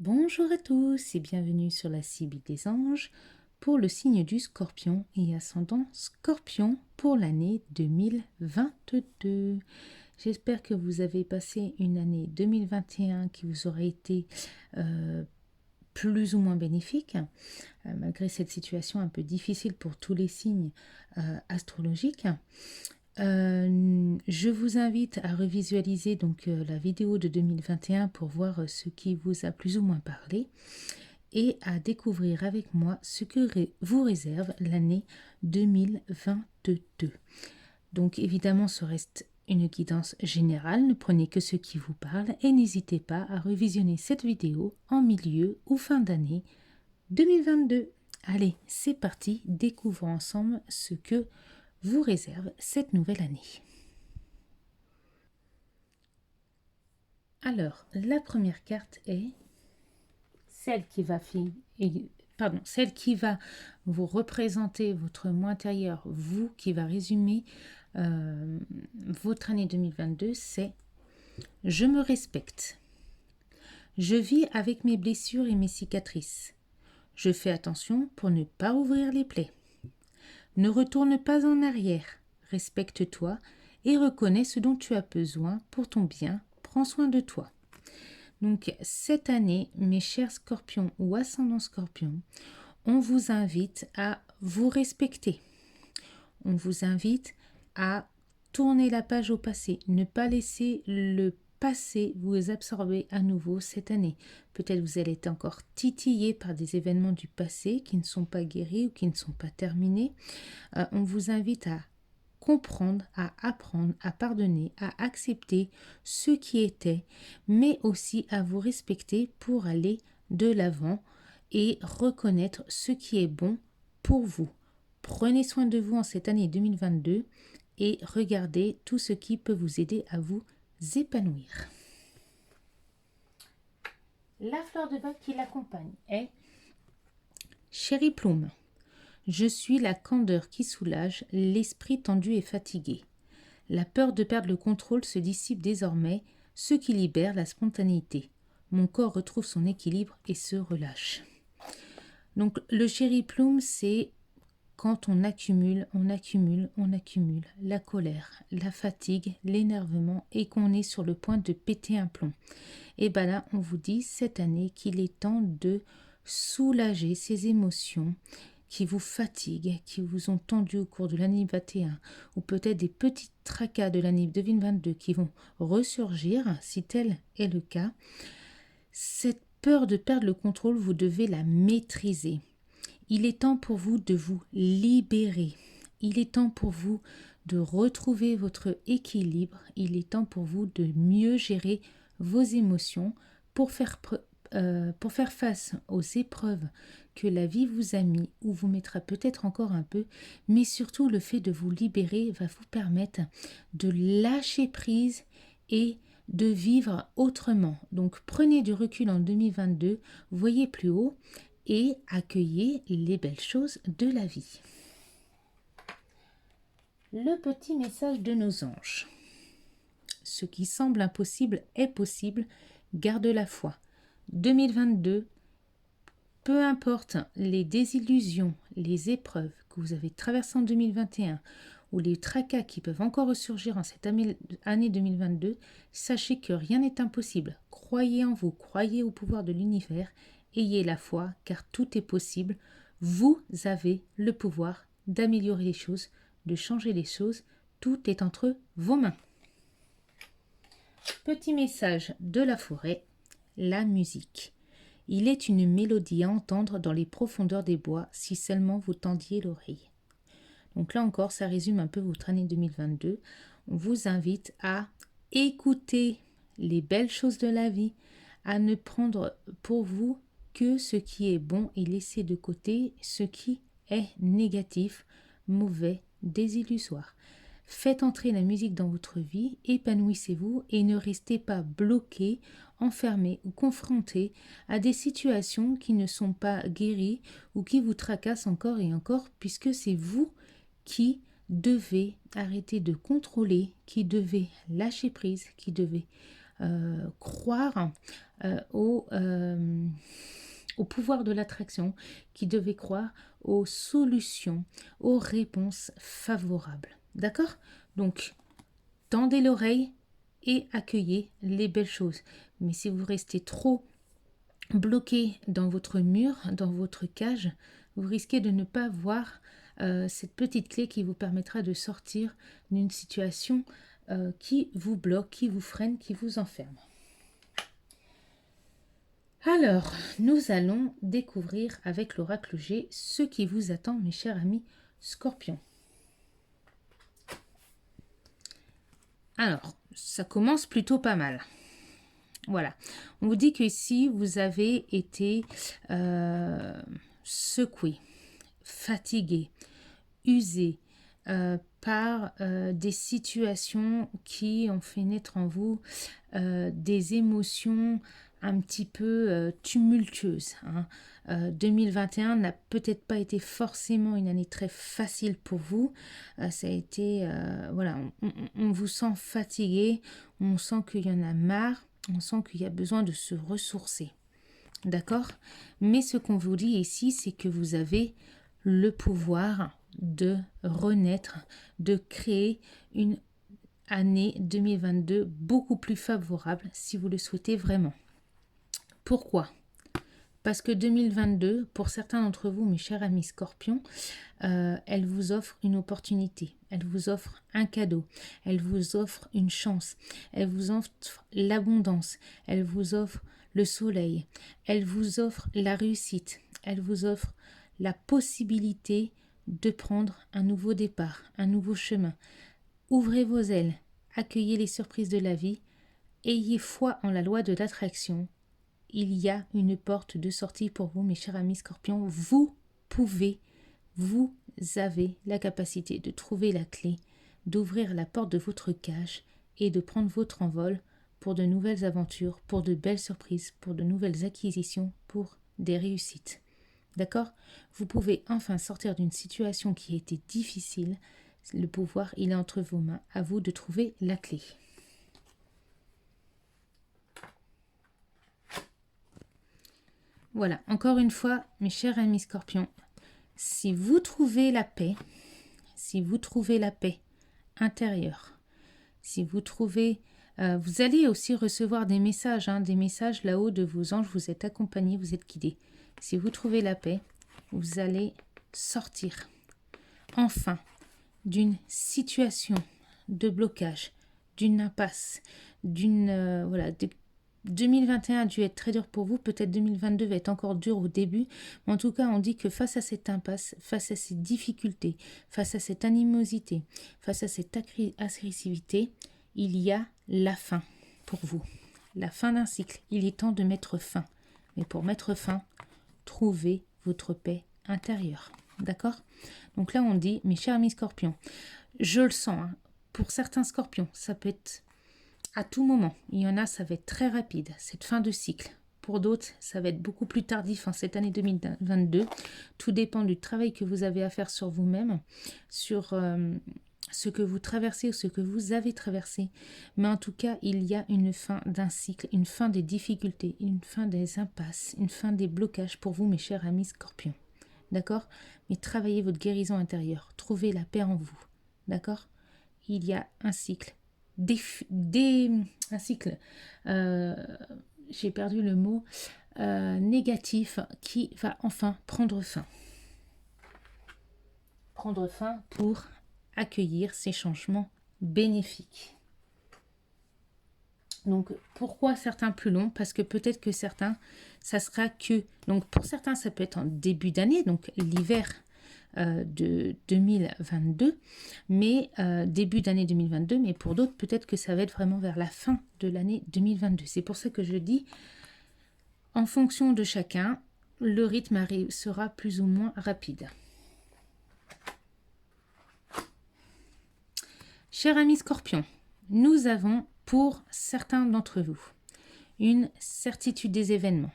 Bonjour à tous et bienvenue sur la Cible des anges pour le signe du Scorpion et ascendant Scorpion pour l'année 2022. J'espère que vous avez passé une année 2021 qui vous aura été plus ou moins bénéfique, malgré cette situation un peu difficile pour tous les signes astrologiques. Je vous invite à revisualiser la vidéo de 2021 pour voir ce qui vous a plus ou moins parlé et à découvrir avec moi ce que vous réserve l'année 2022. Donc évidemment, ce reste une guidance générale, ne prenez que ce qui vous parle et n'hésitez pas à revisionner cette vidéo en milieu ou fin d'année 2022. Allez, c'est parti, découvrons ensemble ce que vous réserve cette nouvelle année. Alors, la première carte est celle qui va vous représenter votre moi intérieur, vous qui va résumer votre année 2022, c'est « Je me respecte. Je vis avec mes blessures et mes cicatrices. Je fais attention pour ne pas ouvrir les plaies. Ne retourne pas en arrière. Respecte-toi et reconnais ce dont tu as besoin pour ton bien. Prends soin de toi. » Donc cette année, mes chers scorpions ou ascendants scorpions, on vous invite à vous respecter. On vous invite à tourner la page au passé, ne pas laisser le passé vous absorber à nouveau cette année. Peut-être vous allez être encore titillé par des événements du passé qui ne sont pas guéris ou qui ne sont pas terminés. On vous invite à comprendre, à apprendre, à pardonner, à accepter ce qui était, mais aussi à vous respecter pour aller de l'avant et reconnaître ce qui est bon pour vous. Prenez soin de vous en cette année 2022 et regardez tout ce qui peut vous aider à vous épanouir. La fleur de bac qui l'accompagne est Chérie Plume. Je suis la candeur qui soulage l'esprit tendu et fatigué. La peur de perdre le contrôle se dissipe désormais, ce qui libère la spontanéité. Mon corps retrouve son équilibre et se relâche. Donc le chéri plume, c'est quand on accumule la colère, la fatigue, l'énervement et qu'on est sur le point de péter un plomb. Et bien là, on vous dit cette année qu'il est temps de soulager ces émotions qui vous fatiguent, qui vous ont tendu au cours de l'année 21, ou peut-être des petits tracas de l'année 2022 qui vont ressurgir, si tel est le cas. Cette peur de perdre le contrôle, vous devez la maîtriser. Il est temps pour vous de vous libérer. Il est temps pour vous de retrouver votre équilibre. Il est temps pour vous de mieux gérer vos émotions pour faire face aux épreuves que la vie vous a mis ou vous mettra peut-être encore un peu, mais surtout le fait de vous libérer va vous permettre de lâcher prise et de vivre autrement. Donc prenez du recul en 2022, voyez plus haut et accueillez les belles choses de la vie. Le petit message de nos anges. Ce qui semble impossible est possible, garde la foi. 2022, peu importe les désillusions, les épreuves que vous avez traversées en 2021 ou les tracas qui peuvent encore ressurgir en cette année 2022, sachez que rien n'est impossible. Croyez en vous, croyez au pouvoir de l'univers, ayez la foi car tout est possible. Vous avez le pouvoir d'améliorer les choses, de changer les choses. Tout est entre vos mains. Petit message de la forêt, la musique. Il est une mélodie à entendre dans les profondeurs des bois si seulement vous tendiez l'oreille. Donc là encore, ça résume un peu votre année 2022. On vous invite à écouter les belles choses de la vie, à ne prendre pour vous que ce qui est bon et laisser de côté ce qui est négatif, mauvais, désillusoire. Faites entrer la musique dans votre vie, épanouissez-vous et ne restez pas bloqué, enfermé ou confronté à des situations qui ne sont pas guéries ou qui vous tracassent encore et encore, puisque c'est vous qui devez arrêter de contrôler, qui devez lâcher prise, qui devez croire au pouvoir de l'attraction, qui devait croire aux solutions, aux réponses favorables. D'accord? Donc, tendez l'oreille et accueillez les belles choses. Mais si vous restez trop bloqué dans votre mur, dans votre cage, vous risquez de ne pas voir cette petite clé qui vous permettra de sortir d'une situation qui vous bloque, qui vous freine, qui vous enferme. Alors, nous allons découvrir avec l'oracle G ce qui vous attend, mes chers amis Scorpions. Alors, ça commence plutôt pas mal. Voilà, on vous dit que si vous avez été secoué, fatigué, usé par des situations qui ont fait naître en vous des émotions un petit peu tumultueuses. 2021 n'a peut-être pas été forcément une année très facile pour vous. Ça a été, voilà, on vous sent fatigué, on sent qu'il y en a marre, on sent qu'il y a besoin de se ressourcer. D'accord? Mais ce qu'on vous dit ici, c'est que vous avez le pouvoir de renaître, de créer une année 2022 beaucoup plus favorable si vous le souhaitez vraiment. Pourquoi? Parce que 2022, pour certains d'entre vous, mes chers amis Scorpions, elle vous offre une opportunité, elle vous offre un cadeau, elle vous offre une chance, elle vous offre l'abondance, elle vous offre le soleil, elle vous offre la réussite, elle vous offre la possibilité de prendre un nouveau départ, un nouveau chemin. Ouvrez vos ailes, accueillez les surprises de la vie, ayez foi en la loi de l'attraction. Il y a une porte de sortie pour vous, mes chers amis Scorpions. Vous avez la capacité de trouver la clé, d'ouvrir la porte de votre cage et de prendre votre envol pour de nouvelles aventures, pour de belles surprises, pour de nouvelles acquisitions, pour des réussites. D'accord? Vous pouvez enfin sortir d'une situation qui a été difficile. Le pouvoir, il est entre vos mains. À vous de trouver la clé. Voilà, encore une fois, mes chers amis Scorpions, si vous trouvez la paix intérieure, si vous trouvez, vous allez aussi recevoir des messages là-haut de vos anges, vous êtes accompagnés, vous êtes guidés. Si vous trouvez la paix, vous allez sortir enfin d'une situation de blocage, d'une impasse, 2021 a dû être très dur pour vous, peut-être 2022 va être encore dur au début, mais en tout cas on dit que face à cette impasse, face à ces difficultés, face à cette animosité, face à cette agressivité, il y a la fin pour vous, la fin d'un cycle. Il est temps de mettre fin, mais pour mettre fin, trouvez votre paix intérieure, d'accord? Donc là on dit, mes chers amis Scorpions, je le sens, pour certains Scorpions, ça peut être à tout moment. Il y en a, ça va être très rapide, cette fin de cycle. Pour d'autres, ça va être beaucoup plus tardif cette année 2022. Tout dépend du travail que vous avez à faire sur vous-même, sur ce que vous traversez ou ce que vous avez traversé. Mais en tout cas, il y a une fin d'un cycle, une fin des difficultés, une fin des impasses, une fin des blocages pour vous, mes chers amis Scorpions. D'accord? Mais travaillez votre guérison intérieure. Trouvez la paix en vous. D'accord? Il y a un cycle. Un cycle, j'ai perdu le mot, négatif qui va enfin prendre fin. Prendre fin pour accueillir ces changements bénéfiques. Donc, pourquoi certains plus longs? Parce que peut-être que certains, ça sera que... Donc, pour certains, ça peut être en début d'année, donc l'hiver de 2022, mais début d'année 2022, mais pour d'autres, peut-être que ça va être vraiment vers la fin de l'année 2022. C'est pour ça que je dis, en fonction de chacun, le rythme sera plus ou moins rapide. Chers amis Scorpions, nous avons pour certains d'entre vous une certitude des événements.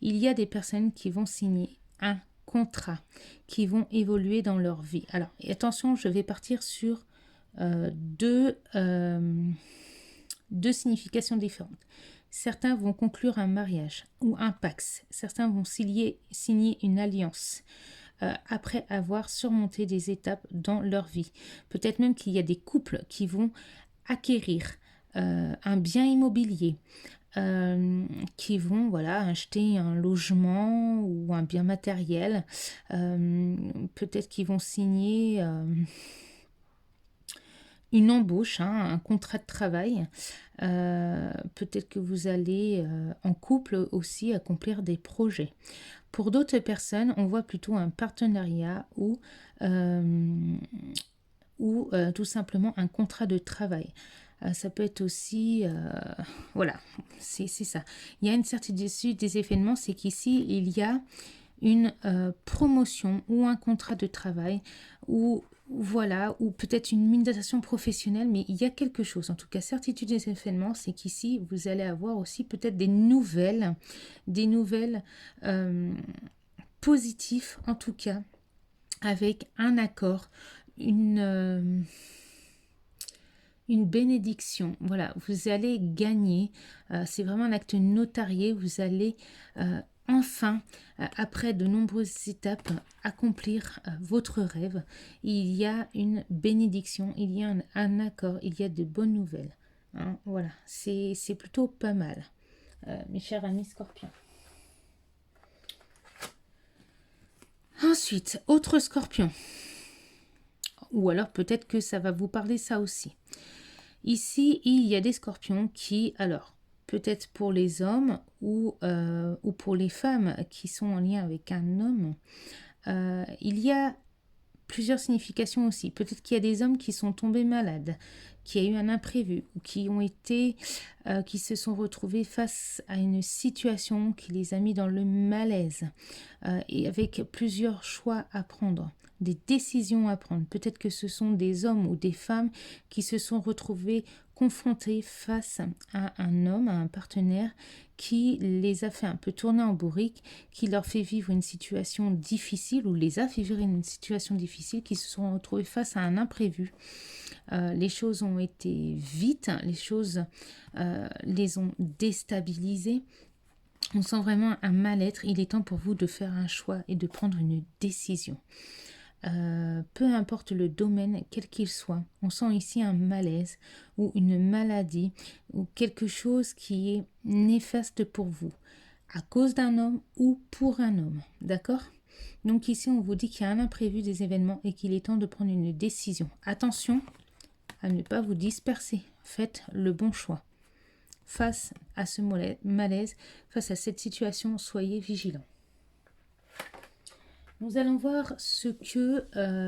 Il y a des personnes qui vont signer un contrats qui vont évoluer dans leur vie. Alors, attention, je vais partir sur deux deux significations différentes. Certains vont conclure un mariage ou un pax. Certains vont signer une alliance après avoir surmonté des étapes dans leur vie. Peut-être même qu'il y a des couples qui vont acquérir un bien immobilier, qui vont acheter un logement ou un bien matériel. Peut-être qu'ils vont signer une embauche, un contrat de travail. Peut-être que vous allez en couple aussi accomplir des projets. Pour d'autres personnes, on voit plutôt un partenariat ou tout simplement un contrat de travail. Ça peut être aussi, voilà, c'est ça. Il y a une certitude des événements, c'est qu'ici, il y a une promotion ou un contrat de travail ou peut-être une mutation professionnelle, mais il y a quelque chose. En tout cas, certitude des événements, c'est qu'ici, vous allez avoir aussi peut-être des nouvelles positives, en tout cas, avec un accord, une bénédiction. Voilà, vous allez gagner. C'est vraiment un acte notarié. Vous allez enfin, après de nombreuses étapes, accomplir votre rêve. Il y a une bénédiction, il y a un accord, il y a de bonnes nouvelles. Hein, voilà, c'est plutôt pas mal, mes chers amis Scorpions. Ensuite, autre Scorpion. Ou alors peut-être que ça va vous parler ça aussi. Ici, il y a des Scorpions qui, alors, peut-être pour les hommes ou pour les femmes qui sont en lien avec un homme, il y a plusieurs significations aussi. Peut-être qu'il y a des hommes qui sont tombés malades, qui a eu un imprévu, ou qui se sont retrouvés face à une situation qui les a mis dans le malaise, et avec plusieurs choix à prendre, des décisions à prendre. Peut-être que ce sont des hommes ou des femmes qui se sont retrouvés confrontés face à un homme, à un partenaire qui les a fait un peu tourner en bourrique, qui leur fait vivre une situation difficile ou les a fait vivre une situation difficile, qui se sont retrouvés face à un imprévu. Les choses ont été vite, les choses les ont déstabilisés. On sent vraiment un mal-être. Il est temps pour vous de faire un choix et de prendre une décision. Peu importe le domaine, quel qu'il soit, on sent ici un malaise ou une maladie ou quelque chose qui est néfaste pour vous, à cause d'un homme ou pour un homme, d'accord? Donc ici, on vous dit qu'il y a un imprévu des événements et qu'il est temps de prendre une décision. Attention à ne pas vous disperser, faites le bon choix. Face à ce malaise, face à cette situation, soyez vigilants. Nous allons voir ce que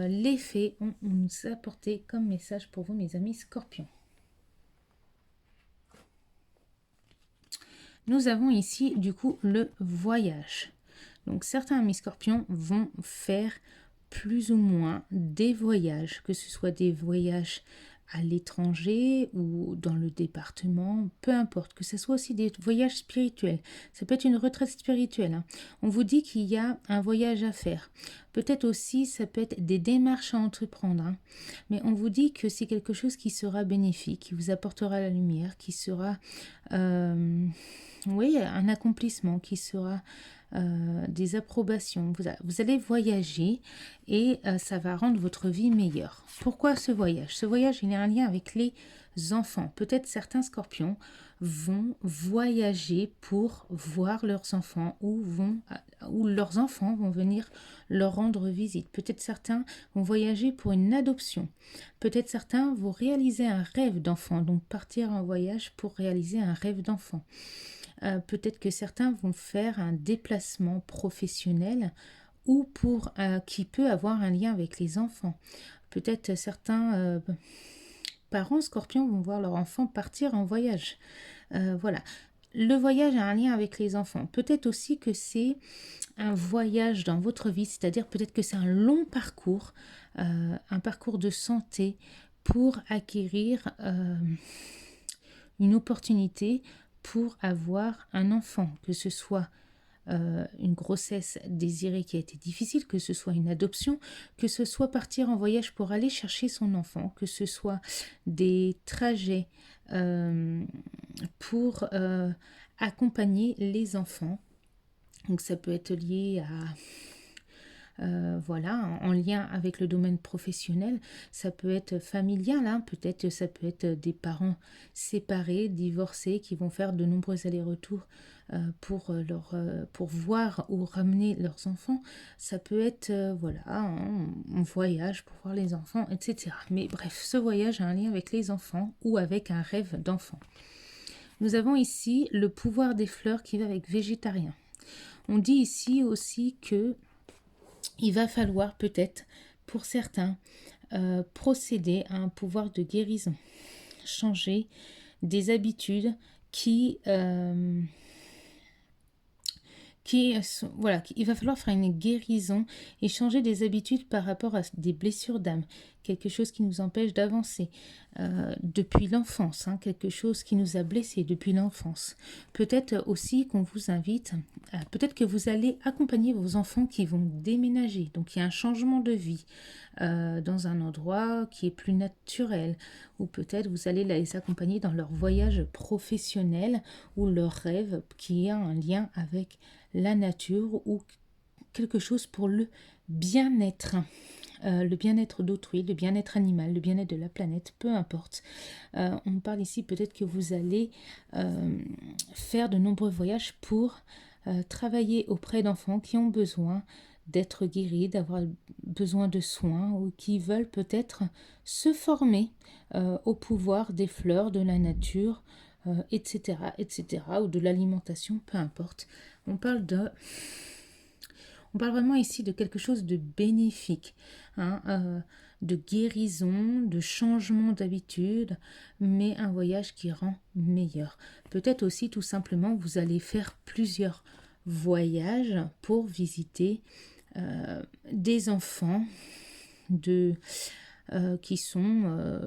les fées ont nous apporté comme message pour vous, mes amis Scorpions. Nous avons ici, du coup, le voyage. Donc, certains amis Scorpions vont faire plus ou moins des voyages, que ce soit des voyages à l'étranger ou dans le département, peu importe, que ce soit aussi des voyages spirituels. Ça peut être une retraite spirituelle. Hein. On vous dit qu'il y a un voyage à faire. Peut-être aussi, ça peut être des démarches à entreprendre. Hein. Mais on vous dit que c'est quelque chose qui sera bénéfique, qui vous apportera la lumière, qui sera un accomplissement, qui sera des approbations. Vous allez voyager et ça va rendre votre vie meilleure. Pourquoi ce voyage? Ce voyage, il a un lien avec les enfants. Peut-être certains Scorpions vont voyager pour voir leurs enfants ou leurs enfants vont venir leur rendre visite. Peut-être certains vont voyager pour une adoption. Peut-être certains vont réaliser un rêve d'enfant, donc partir en voyage pour réaliser un rêve d'enfant. Peut-être que certains vont faire un déplacement professionnel ou qui peut avoir un lien avec les enfants. Peut-être certains parents Scorpions vont voir leur enfant partir en voyage. Voilà. Le voyage a un lien avec les enfants. Peut-être aussi que c'est un voyage dans votre vie, c'est-à-dire peut-être que c'est un long parcours, un parcours de santé pour acquérir une opportunité pour avoir un enfant, que ce soit une grossesse désirée qui a été difficile, que ce soit une adoption, que ce soit partir en voyage pour aller chercher son enfant, que ce soit des trajets pour accompagner les enfants. Donc ça peut être lié à voilà, en lien avec le domaine professionnel, ça peut être familial, hein, peut-être ça peut être des parents séparés, divorcés, qui vont faire de nombreux allers-retours pour voir ou ramener leurs enfants. Ça peut être voilà, un voyage pour voir les enfants, etc. Mais bref, ce voyage a un lien avec les enfants ou avec un rêve d'enfant. Nous avons ici le pouvoir des fleurs qui va avec végétarien. On dit ici aussi que il va falloir peut-être, pour certains, procéder à un pouvoir de guérison, changer des habitudes voilà, il va falloir faire une guérison et changer des habitudes par rapport à des blessures d'âme, quelque chose qui nous empêche d'avancer depuis l'enfance, hein, quelque chose qui nous a blessés depuis l'enfance. Peut-être aussi qu'on vous invite, peut-être que vous allez accompagner vos enfants qui vont déménager, donc il y a un changement de vie dans un endroit qui est plus naturel, ou peut-être vous allez les accompagner dans leur voyage professionnel ou leur rêve qui a un lien avec la nature ou quelque chose pour le bien-être. Le bien-être d'autrui, le bien-être animal, le bien-être de la planète, peu importe. On parle ici peut-être que vous allez faire de nombreux voyages pour travailler auprès d'enfants qui ont besoin d'être guéris, d'avoir besoin de soins ou qui veulent peut-être se former au pouvoir des fleurs, de la nature, etc., etc., ou de l'alimentation, peu importe. On parle vraiment ici de quelque chose de bénéfique, hein, de guérison, de changement d'habitude, mais un voyage qui rend meilleur. Peut-être aussi tout simplement vous allez faire plusieurs voyages pour visiter des enfants qui sont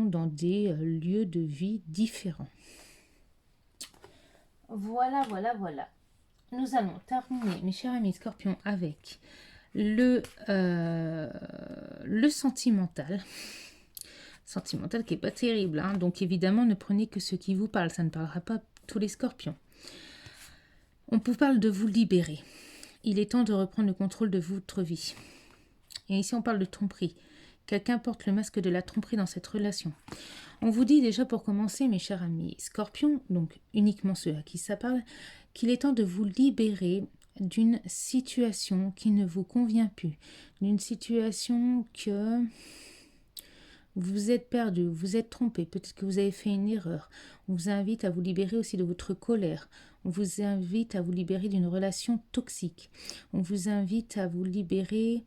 dans des lieux de vie différents. Voilà. Nous allons terminer, mes chers amis scorpions, avec le sentimental. Sentimental qui n'est pas terrible, hein. Donc évidemment, ne prenez que ce qui vous parle, ça ne parlera pas tous les scorpions. On vous parle de vous libérer. Il est temps de reprendre le contrôle de votre vie. Et ici, on parle de tromperie. Quelqu'un porte le masque de la tromperie dans cette relation. On vous dit déjà pour commencer, mes chers amis scorpions, donc uniquement ceux à qui ça parle, qu'il est temps de vous libérer d'une situation qui ne vous convient plus, d'une situation que vous êtes perdu, vous êtes trompé, peut-être que vous avez fait une erreur. On vous invite à vous libérer aussi de votre colère. On vous invite à vous libérer d'une relation toxique. On vous invite à vous libérer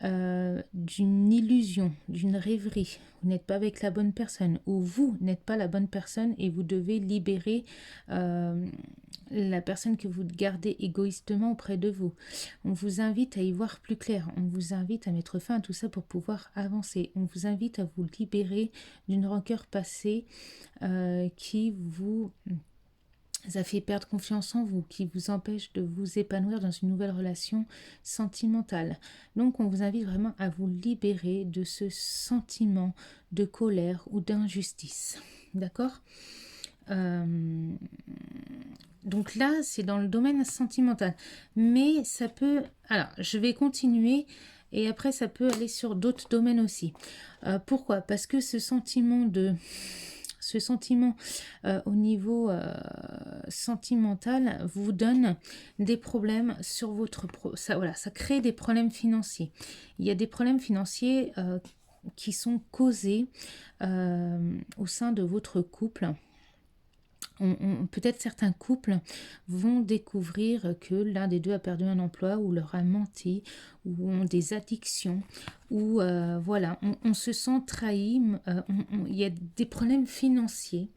d'une illusion, d'une rêverie. Vous n'êtes pas avec la bonne personne ou vous n'êtes pas la bonne personne et vous devez libérer la personne que vous gardez égoïstement auprès de vous. On vous invite à y voir plus clair. On vous invite à mettre fin à tout ça pour pouvoir avancer. On vous invite à vous libérer d'une rancœur passée qui vous a fait perdre confiance en vous, qui vous empêche de vous épanouir dans une nouvelle relation sentimentale. Donc on vous invite vraiment à vous libérer de ce sentiment de colère ou d'injustice. D'accord ? Donc là, c'est dans le domaine sentimental. Mais ça peut... Alors, je vais continuer et après, ça peut aller sur d'autres domaines aussi. Pourquoi ? Parce que ce sentiment au niveau sentimental vous donne des problèmes sur votre... ça crée des problèmes financiers. Il y a des problèmes financiers qui sont causés au sein de votre couple. Peut-être certains couples vont découvrir que l'un des deux a perdu un emploi ou leur a menti ou ont des addictions ou voilà, on se sent trahi, il y a des problèmes financiers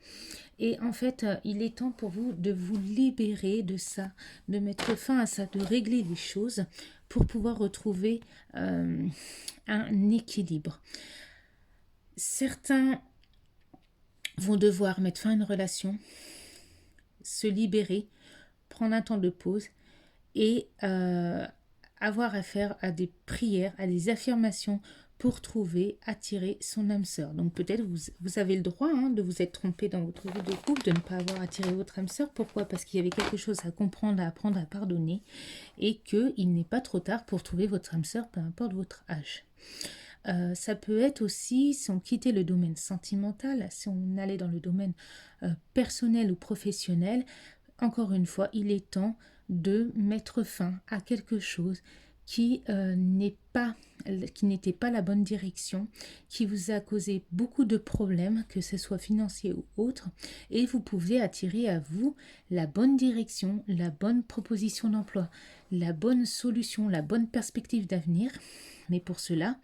et en fait il est temps pour vous de vous libérer de ça, de mettre fin à ça, de régler les choses pour pouvoir retrouver un équilibre. Certains vont devoir mettre fin à une relation, se libérer, prendre un temps de pause et avoir affaire à des prières, à des affirmations pour trouver, attirer son âme sœur. Donc peut-être vous avez le droit de vous être trompé dans votre vie de couple, de ne pas avoir attiré votre âme sœur. Pourquoi? Parce qu'il y avait quelque chose à comprendre, à apprendre, à pardonner, et qu'il n'est pas trop tard pour trouver votre âme sœur, peu importe votre âge. Ça peut être aussi, si on quittait le domaine sentimental, si on allait dans le domaine personnel ou professionnel, encore une fois, il est temps de mettre fin à quelque chose qui n'était pas la bonne direction, qui vous a causé beaucoup de problèmes, que ce soit financier ou autre, et vous pouvez attirer à vous la bonne direction, la bonne proposition d'emploi, la bonne solution, la bonne perspective d'avenir. Mais pour cela,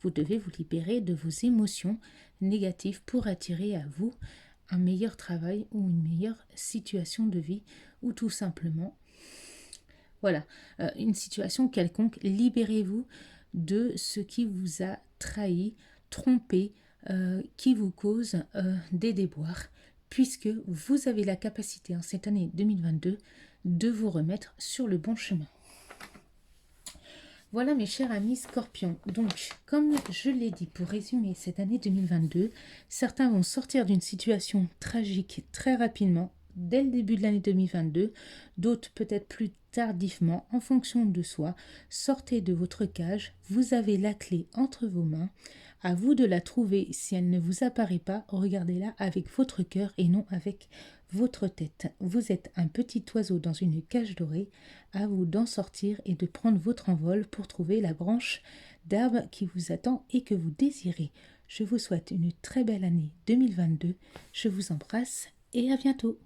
vous devez vous libérer de vos émotions négatives pour attirer à vous un meilleur travail ou une meilleure situation de vie, ou tout simplement, voilà, une situation quelconque. Libérez-vous de ce qui vous a trahi, trompé, qui vous cause des déboires, puisque vous avez la capacité en cette année 2022 de vous remettre sur le bon chemin. Voilà mes chers amis Scorpions. Donc, comme je l'ai dit, pour résumer cette année 2022, certains vont sortir d'une situation tragique très rapidement, dès le début de l'année 2022, d'autres peut-être plus tardivement, en fonction de soi. Sortez de votre cage, vous avez la clé entre vos mains, à vous de la trouver. Si elle ne vous apparaît pas, regardez-la avec votre cœur et non avec votre tête. Vous êtes un petit oiseau dans une cage dorée, à vous d'en sortir et de prendre votre envol pour trouver la branche d'arbre qui vous attend et que vous désirez. Je vous souhaite une très belle année 2022. Je vous embrasse et à bientôt.